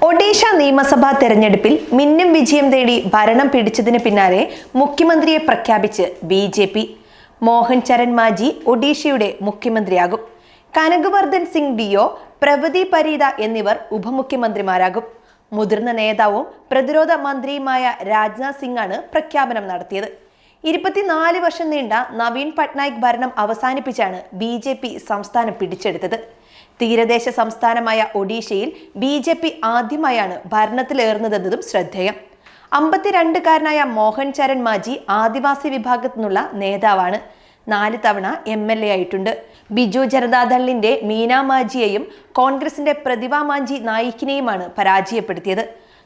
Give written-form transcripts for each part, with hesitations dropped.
ഒഡീഷ നിയമസഭാ തെരഞ്ഞെടുപ്പിൽ മിന്നും വിജയം തേടി ഭരണം പിടിച്ചതിന് പിന്നാലെ മുഖ്യമന്ത്രിയെ പ്രഖ്യാപിച്ച് ബി.ജെ.പി. മോഹൻ ചരൺ മാജി ഒഡീഷയുടെ മുഖ്യമന്ത്രിയാകും. കനകവർദ്ധൻ സിംഗ് ഡിയോ, പ്രവതി പരീദ എന്നിവർ ഉപമുഖ്യമന്ത്രിമാരാകും. മുതിർന്ന നേതാവും പ്രതിരോധ മന്ത്രിയുമായ രാജ്നാഥ് സിംഗാണ് പ്രഖ്യാപനം നടത്തിയത്. 24 വർഷം നീണ്ട നവീൻ പട്നായിക് ഭരണം അവസാനിപ്പിച്ചാണ് ബി.ജെ.പി. സംസ്ഥാനം പിടിച്ചെടുത്തത്. തീരദേശ സംസ്ഥാനമായ ഒഡീഷയിൽ ബി.ജെ.പി. ആദ്യമായാണ് ഭരണത്തിലേറുന്നതെന്നതും ശ്രദ്ധേയം. 52-കാരനായ മോഹൻ ചരൺ മാജി ആദിവാസി വിഭാഗത്തിൽ നിന്നുള്ള നേതാവാണ്. 4 തവണ MLA ആയിട്ടുണ്ട്. ബിജു ജനതാദളിന്റെ മീന മാജിയെയും കോൺഗ്രസിന്റെ പ്രതിഭ മാഞ്ചി നായിക്കിനെയുമാണ് പരാജയപ്പെടുത്തിയത്.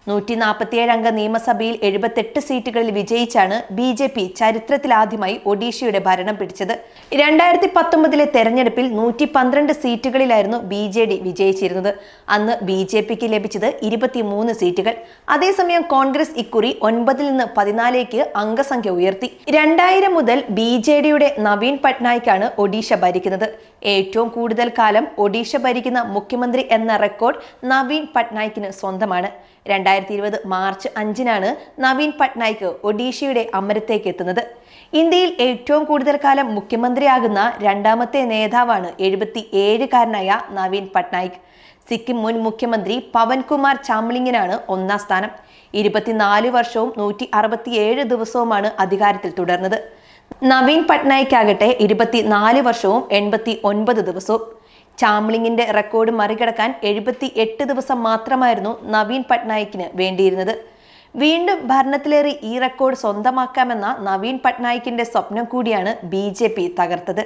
147 അംഗ നിയമസഭയിൽ 78 സീറ്റുകളിൽ വിജയിച്ചാണ് ബി.ജെ.പി. ചരിത്രത്തിലാദ്യമായി ഒഡീഷയുടെ ഭരണം പിടിച്ചത്. 2019 തെരഞ്ഞെടുപ്പിൽ 112 സീറ്റുകളിലായിരുന്നു ബി.ജെ.ഡി. വിജയിച്ചിരുന്നത്. അന്ന് ബി.ജെ.പിക്ക് ലഭിച്ചത് 23 സീറ്റുകൾ. അതേസമയം കോൺഗ്രസ് ഇക്കുറി 9 നിന്ന് 14 അംഗസംഖ്യ ഉയർത്തി. 2000 മുതൽ ബി.ജെ.ഡിയുടെ നവീൻ പട്നായിക്കാണ് ഒഡീഷ ഭരിക്കുന്നത്. ഏറ്റവും കൂടുതൽ കാലം ഒഡീഷ ഭരിക്കുന്ന മുഖ്യമന്ത്രി എന്ന റെക്കോർഡ് നവീൻ പട്നായിക്കിന് സ്വന്തമാണ്. 2020 മാർച്ച് 5-നാണ് നവീൻ പട്നായിക് ഒഡീഷയുടെ അമരത്തേക്ക് എത്തുന്നത്. ഇന്ത്യയിൽ ഏറ്റവും കൂടുതൽ കാലം മുഖ്യമന്ത്രിയാകുന്ന രണ്ടാമത്തെ നേതാവാണ് 77-കാരനായ നവീൻ പട്നായിക്. സിക്കിം മുൻ മുഖ്യമന്ത്രി പവൻകുമാർ ചാംലിങ്ങിനാണ് 1-ാം സ്ഥാനം. 24 വർഷവും 167 ദിവസവുമാണ് അധികാരത്തിൽ തുടർന്നത്. നവീൻ പട്നായിക് ആകട്ടെ 24 വർഷവും 89 ദിവസവും. ചാംലിങ്ങിന്റെ റെക്കോർഡ് മറികടക്കാൻ 78 ദിവസം മാത്രമായിരുന്നു നവീൻ പട്നായിക്കിന് വേണ്ടിയിരുന്നത്. വീണ്ടും ഭരണത്തിലേറി ഈ റെക്കോർഡ് സ്വന്തമാക്കാമെന്ന നവീൻ പട്നായിക്കിന്റെ സ്വപ്നം കൂടിയാണ് ബി.ജെ.പി. തകർത്തത്.